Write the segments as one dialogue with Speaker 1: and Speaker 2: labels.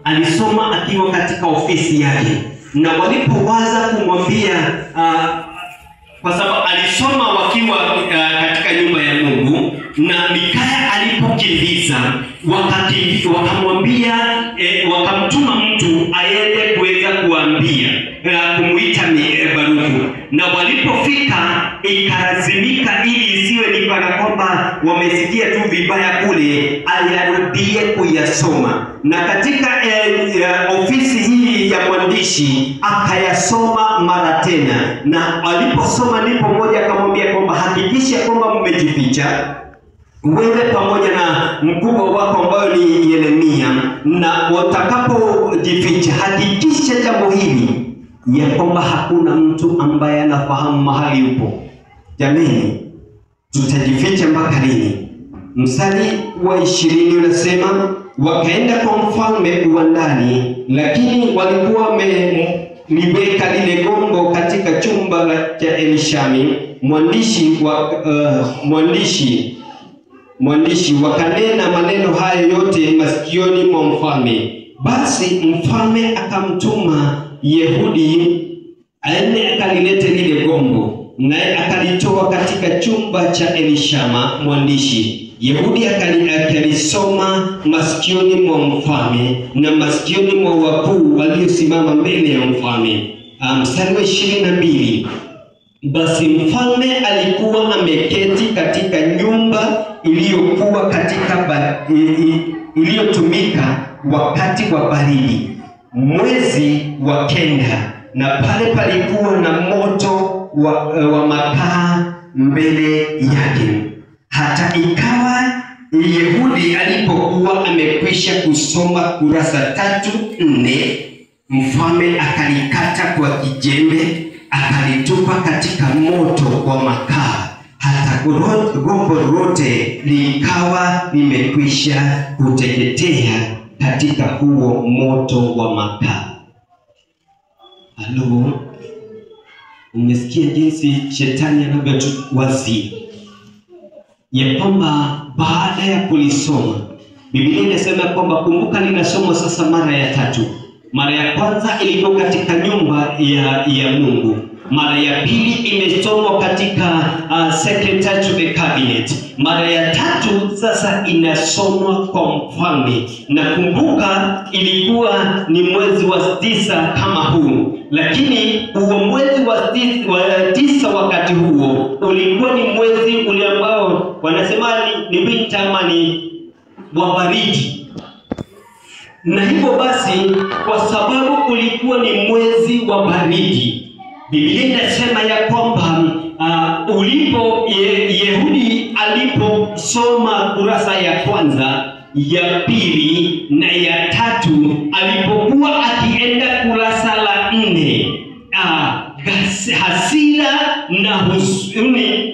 Speaker 1: alisoma akiwa katika ofisi yake, na walipowaza kumwambia kwa sababu alisoma wakiwa katika nyumba ya Mungu, na Mikaya alipokimbiza wakamwambia wakamtuma mtu aende kuweza kuambia kumuita Baruku, na walipofika ikalazimika ili isiwe ni kana kwamba wamesikia tu vibaya kule, alirudie kuyasoma, na katika ofisi hii ya mwandishi akayasoma mara tena, na aliposoma ndipo mmoja akamwambia kwamba hakikisha kwamba mmejificha wewe pamoja na mkubwa wako ambaye ni Yeremia, na watakapojificha hakikisha jambo hili ya kwamba hakuna mtu ambaye anafahamu mahali upo. Jamani, tutajificha mpaka lini? Mstari wa 20 unasema wakaenda kwa mfalme uwandani, lakini walikuwa wameliweka lile gombo katika chumba cha Elishami mwandishi wakanena maneno hayo yote masikioni mwa mfalme. Basi mfalme akamtuma Yehudi aende akalilete lile gombo, naye akalitoa katika chumba cha Elishama mwandishi. Yehudi akalisoma masikioni mwa mfalme na masikioni mwa wakuu waliosimama mbele ya mfalme. Mstari wa 22, basi mfalme alikuwa ameketi katika nyumba iliyokuwa iliyotumika wakati wa baridi, mwezi wa kenda, na pale palikuwa na moto wa makaa mbele yake. Hata ikawa Yehudi alipokuwa amekwisha kusoma kurasa 3-4, mfalme akalikata kwa kijembe akalitupa katika moto wa makaa, hata gombo lote likawa limekwisha kuteketea katika huo moto wa makaa. Halo, umesikia jinsi shetani anavyotuwazia ya kwamba baada ya kulisoma, Biblia inasema kwamba kumbuka linasoma sasa mara ya 3. Mara ya kwanza ilikuwa katika nyumba ya Mungu. Mara ya pili imesomwa katika secretary to the cabinet. Mara ya 3 sasa inasomwa kwa mfalme. Na kumbuka ilikuwa ni mwezi wa 9 kama huu. Lakini huo mwezi wa 9 wakati huo ulikuwa ni mwezi ule ambao wanasema ni winter ama ni wa baridi. Na hivyo basi kwa sababu ulikuwa ni mwezi wa baridi, Biblia inasema ya kwamba Yehudi aliposoma kurasa ya kwanza, ya pili na ya 3, alipokuwa akienda kurasa la 4, hasira na huzuni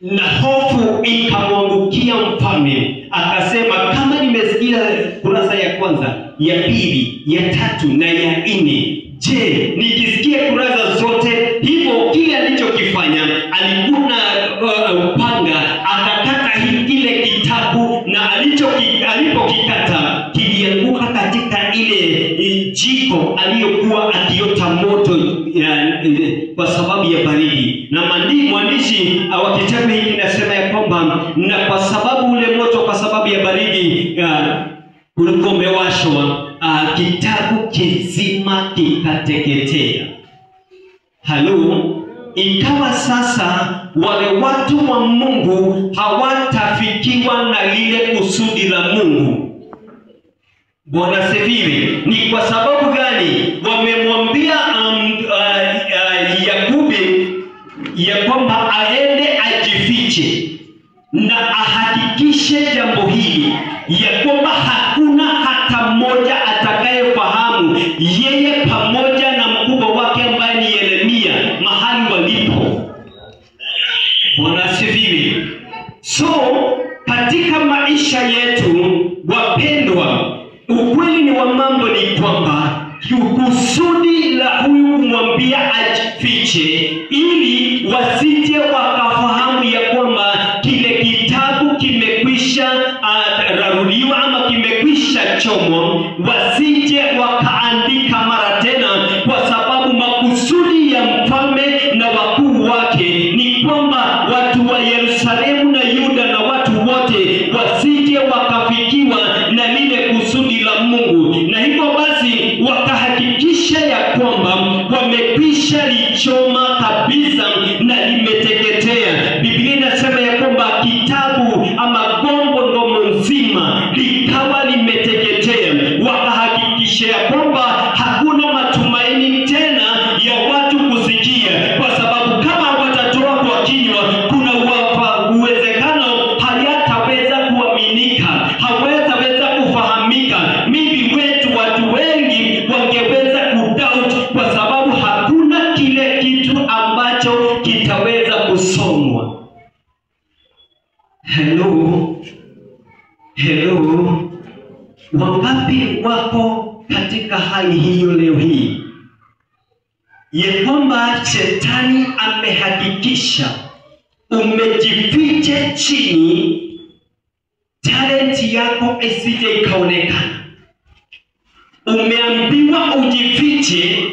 Speaker 1: na hofu ikamwangukia mfalme. Akasema, kama nimesikia kurasa ya kwanza, ya pili, ya 3 na ya 4, je, nikisikia kurasa zote? Hivyo kile alichokifanya, alikuwa upanga akakata kile kitabu, na alipokikata kilianguka katika ile jiko aliyokuwa akiota moto kwa sababu ya baridi. Na mwandishi wa kitabu hiki anasema ya kwamba na kwa sababu ule moto kwa sababu ya baridi ulikuwa umewashwa, kitabu kizima kikateketea. Halo, ikawa sasa wale watu wa Mungu hawatafikiwa na lile kusudi la Mungu. Bwana sifiwe. Ni kwa sababu gani? Wamemwambia Yakobo ya kwamba aende ajifiche na ahakikishe jambo hili, ya kwamba hakuna hata mmoja atakayefahamu, yeye pamoja na mkubwa wake ambaye ni Yeremia, mahali walipo. Bwana sifiwe. So katika maisha yetu wapendwa, ukweli ni wa mambo ni kwamba kusudi la huyu kumwambia ajifiche, ili wasije wakafahamu ya kwamba kile kitabu kimekwisha raruliwa ama kimekwisha limeshachomwa wasije wakaandika mara tena, kwa sababu makusudi ya mfalme na wakuu wake ni kwamba watu wa Yerusalemu na Yuda na watu wote wasije wakafikiwa na lile kusudi la Mungu. Na hivyo basi wakahakikisha ya kwamba wamekwisha lichoma kabisa na limeteketea. Biblia inasema ya kwamba kitabu ama gombo nzima likawa limeteketea. Wakahakikisha ya kwamba hakuna matumaini tena ya watu kusikia, kwa sababu kama watatoa kwa kinywa, kuna uwezekano hayataweza kuaminika, hawataweza kufahamika. Mimi wetu watu wengi wangeweza kudoubt, kwa sababu hakuna kile kitu ambacho kitaweza kusomwa. Hello. Wangapi wako katika hali hiyo leo hii, ya kwamba shetani amehakikisha umejificha chini, talent yako isije ikaonekana. Umeambiwa ujifiche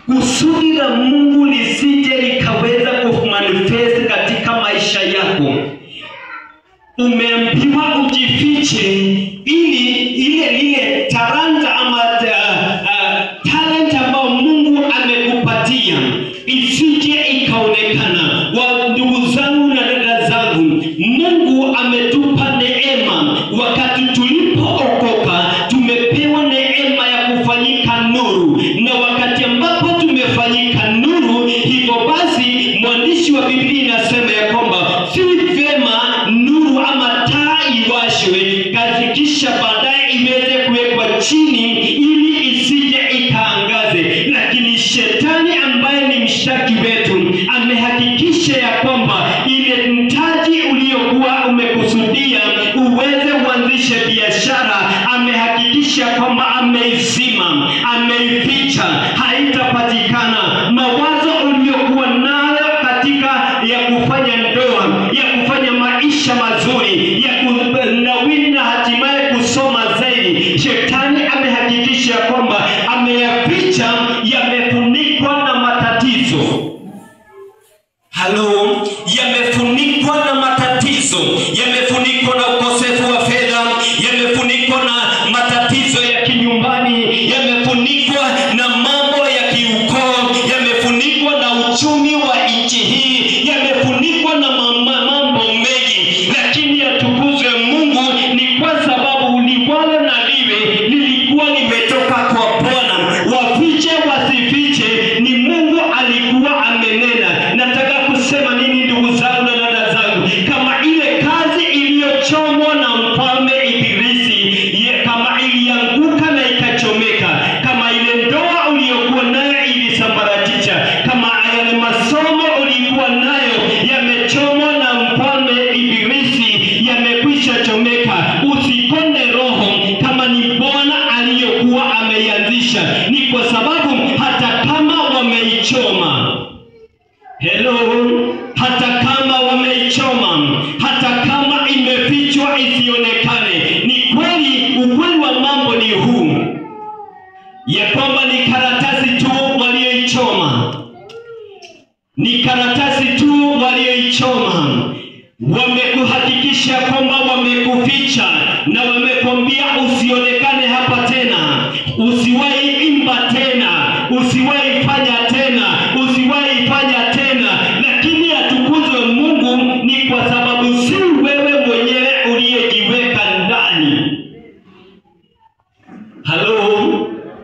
Speaker 1: kusudi la Mungu lisije likaweza kumanifest katika maisha yako. Umeambiwa ujifiche ili ile talanta ama talent ambayo Mungu amekupatia isije ikaonekana. Wa ndugu zangu na dada zangu, Mungu ametupa neema. Wakati tulipookoka tumepewa neema ya kufanyika nuru, na wakati ambapo tumefanyika nuru, hivyo basi mwandishi wa Biblia inasema ya kwamba si vema nuru ama taa iwashwe kisha baadaye iweze kuwekwa chini ili isije ikaangaze. Lakini shetani ambaye ni mshtaki wetu amehakikisha ya kwamba ile mtaji uliokuwa umekusudia uweze kuanzisha biashara, amehakikisha kwamba ameizima, ameificha, haitapatikana. Mawazo uliokuwa nayo katika ya kufanya ndoa, ya kufanya maisha mazuri, ya kunawiri na hatimaye kusoma zaidi, shetani amehakikisha kwamba ameyaficha, yamefunikwa na matatizo. Yamefunikwa na matatizo, yamefunikwa na ukosefu wa fedha, yamefunikwa na matatizo ya kinyumbani, yamefunikwa na mambo ya kiukoo, yamefunikwa na uchumi wa nchi hii, yamefunikwa na mambo mengi. Lakini atukuzwe Mungu, ni kwa sababu liwalo na liwe lilikuwa limetoka kwa Bwana. Wafiche wasifiche, ni Mungu alikuwa amenena. Nataka kusema nini ndugu zangu na dada zangu? Kama ile kazi iliyochomwa na mfalme Ibilisi, kama ilianguka na ikachomeka, kama ile ndoa uliyokuwa nayo ilisambaratisha, kama yale masomo ulikuwa nayo yamechomwa na mfalme Ibilisi, yamekwisha chomeka, usikonde roho. Kama ni Bwana aliyokuwa ameianzisha, ni kwa sababu hata kama wameichoma, hata kama wameichoma, hata kama imefichwa isionekane, ni kweli, ukweli wa mambo ni huu, ya kwamba ni karatasi tu walioichoma, ni karatasi tu walioichoma. Wamekuhakikisha kwamba wamekuficha, na wamekwambia usionekane hapa tena, usiwahi imba tena, usiwahi fanya tena, usiwahi fanya tena. Lakini atukuzwe Mungu, ni kwa sababu si wewe mwenyewe uliyejiweka ndani.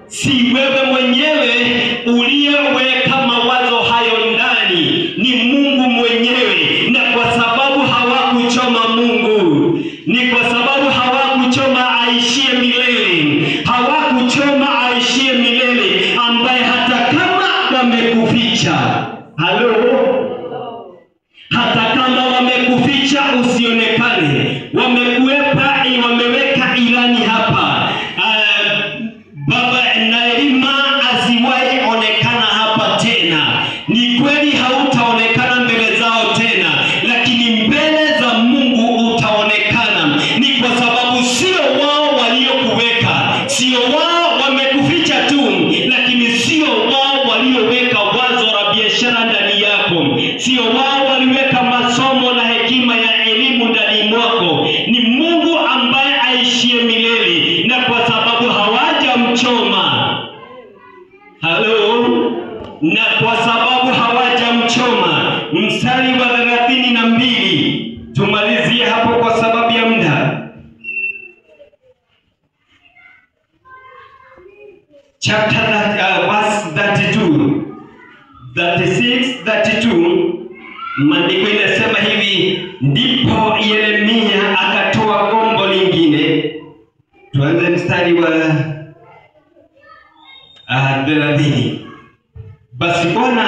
Speaker 1: Si wewe mwenyewe uliyeweka mawazo hayo ndani, ni Mungu mwenyewe. Na kwa sababu hawakuchoma Mungu, ni kwa sababu hawakuchoma aishie milele, hawakuchoma aishie milele, ambaye hata kama wamekuficha, hata kama wamekuficha usionekane, wameweka ilani hapa, Baba Naima asiwahi onekana hapa tena. Ni kweli hautaonekana mbele zao tena, lakini mbele za Mungu utaonekana. Ni kwa sababu sio wao waliokuwa sio wao wamekuficha tu, lakini sio wao walioweka wazo la biashara ndani yako, sio wao waliweka masomo na hekima ya elimu ndani mwako. Ni Mungu ambaye aishie milele, na kwa sababu hawajamchoma, na kwa sababu hawajamchoma, mstari wa 32, tumalizie hapo kwa sababu ya muda. Chapter verse 32, 36, 32, maandiko inasema hivi: ndipo Yeremia akatoa gombo lingine. Tuanze mstari wa 30. Basi Bwana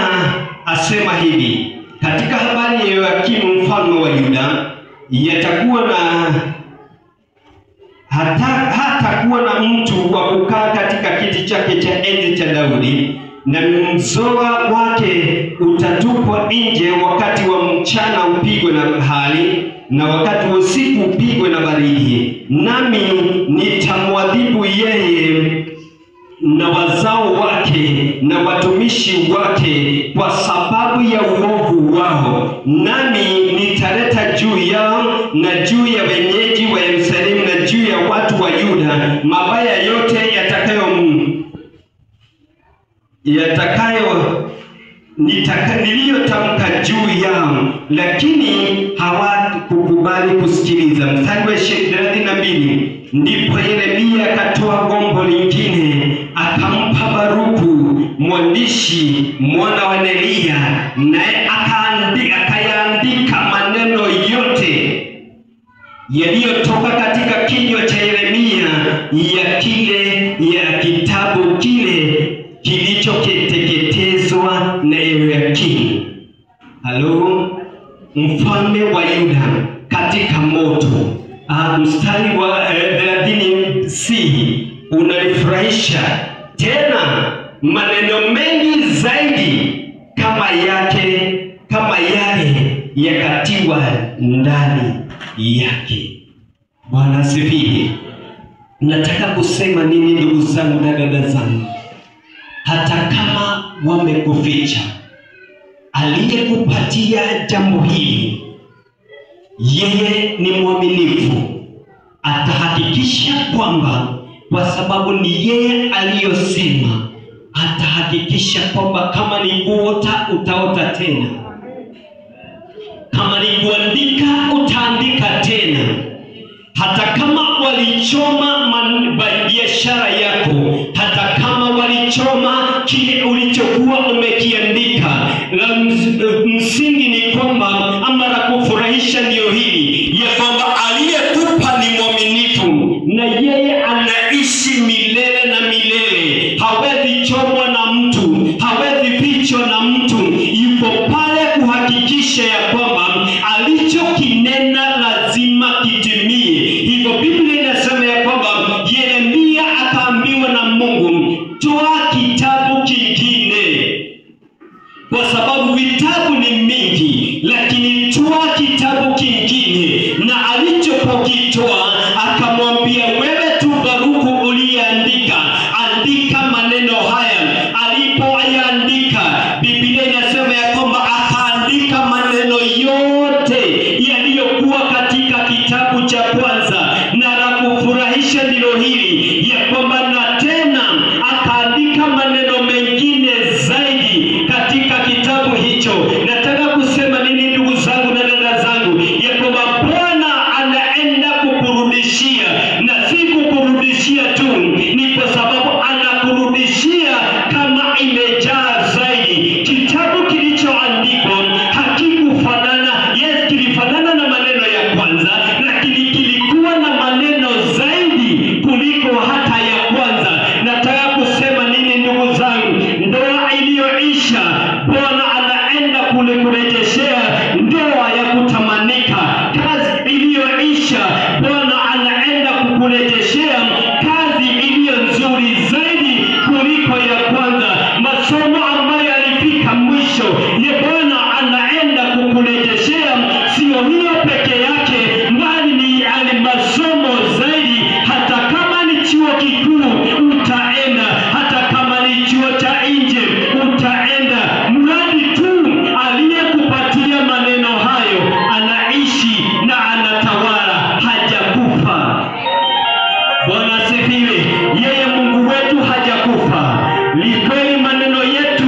Speaker 1: asema hivi: katika habari ya Yoakimu mfalme wa Yuda, yatakuwa na hatakuwa na mtu wa kukaa katika kiti chake cha enzi cha Daudi, na mzoga wake utatupwa nje, wakati wa mchana upigwe na hali, na wakati wa usiku upigwe na baridi. Nami nitamwadhibu yeye na wazao wake na watumishi wake kwa sababu ya uovu wao, nami nitaleta juu yao na juu ya wenyeji wa Yerusalemu na juu ya watu wa Yuda mabaya yote niliyotamka juu yao, lakini hawakukubali kusikiliza. Mstari wa 32, ndipo Yeremia akatoa gombo lingine, akampa Baruku mwandishi mwana wa Neria, naye akayaandika maneno yote yaliyotoka katika kinywa cha Yeremia ya kitabu kile kilichoteketezwa na Yoakimu mfalme wa Yuda katika moto. Mstari wa 30 unanifurahisha tena, maneno mengi zaidi kama yale yakatiwa ndani yake. Bwana asifiwe. Nataka kusema nini ndugu zangu na dada zangu? Hata kama wamekuficha, aliyekupatia jambo hili yeye ni mwaminifu. Atahakikisha kwamba, kwa sababu ni yeye aliyosema, atahakikisha kwamba kama ni kuota utaota tena, kama ni kuandika utaandika tena. Hata kama walichoma biashara yako, hata kama walichoma kile ulichokuwa umekiandika, msingi ni kwamba, ama la kufurahisha ndio hili, ya kwamba aliyekupa ni mwaminifu, na yeye anaishi milele na milele. Hawezi chomwa na mtu, hawezi fichwa na mtu. Yuko pale kuhakikisha ya kwamba alichokinena lazima kitimie. Hivyo Biblia inasema ya kwamba Yeremia akaambiwa na Mungu, toa kitabu kingine. Bwana asifiwe. Yeye Mungu wetu hajakufa. Ni kweli maneno yetu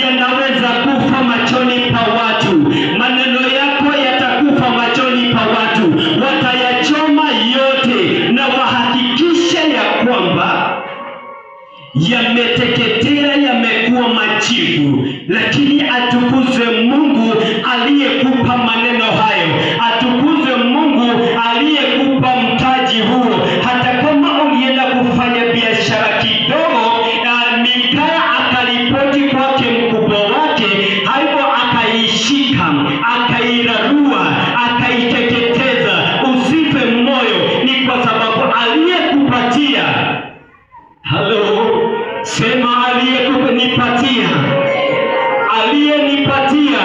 Speaker 1: yanaweza kufa machoni pa watu. Maneno yako yatakufa machoni pa watu. Watayachoma yote na wahakikisha ya kwamba yameteketea, yamekuwa majivu. Lakini atukuzwe Mungu aliyekupa maneno hayo. Atukuzwe Mungu aliyekupa mtaji huo. Hata kama ulienda kufanya biashara kidogo, Mikaya akalipoti kwake mkubwa wake, hivyo akaishika, akairarua, akaiteketeza. Usife moyo, ni kwa sababu aliyekupatia, halo, sema aliyenipatia, aliyenipatia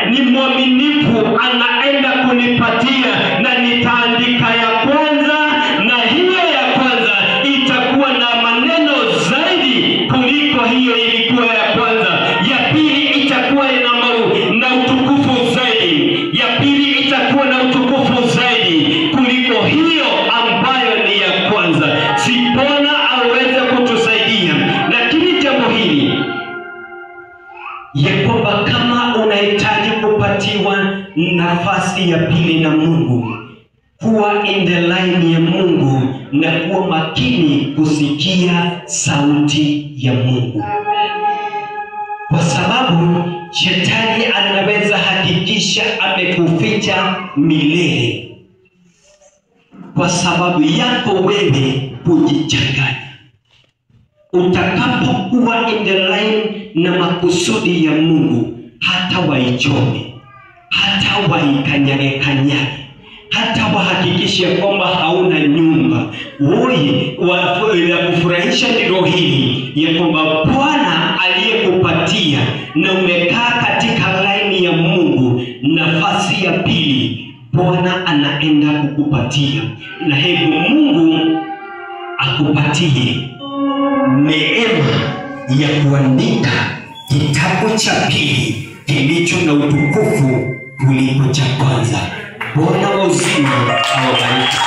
Speaker 1: ni mwaminifu, anaenda kunipatia, na nitaandika ya kwanza, na hiyo ya kwanza itakuwa na maneno zaidi kuliko hiyo ilikuwa ya kwanza. Ya pili itakuwa na utukufu zaidi. Ya pili itakuwa na utukufu zaidi kuliko hiyo ambayo ni ya kwanza. Si Bwana aweze kutusaidia. Lakini jambo hili ya kwamba kama unahitaji kupatiwa nafasi ya pili na Mungu, kuwa in the line ya Mungu na kuwa makini kusikia sauti ya Mungu. Kwa sababu shetani anaweza hakikisha amekuficha milele kwa sababu yako wewe kujichanganya. Utakapokuwa in the line na makusudi ya Mungu, hata waichome, hata waikanyage, hata wahakikishe kwamba hauna nyumba. Ya kufurahisha ndilo hili ya kwamba Bwana aliyekupatia na umekaa katika laini ya Mungu, nafasi ya pili Bwana anaenda kukupatia. Na hebu Mungu akupatie neema ya kuandika kitabu cha pili kilicho na utukufu kuliko cha kwanza. Bwana wa uzima awabariki.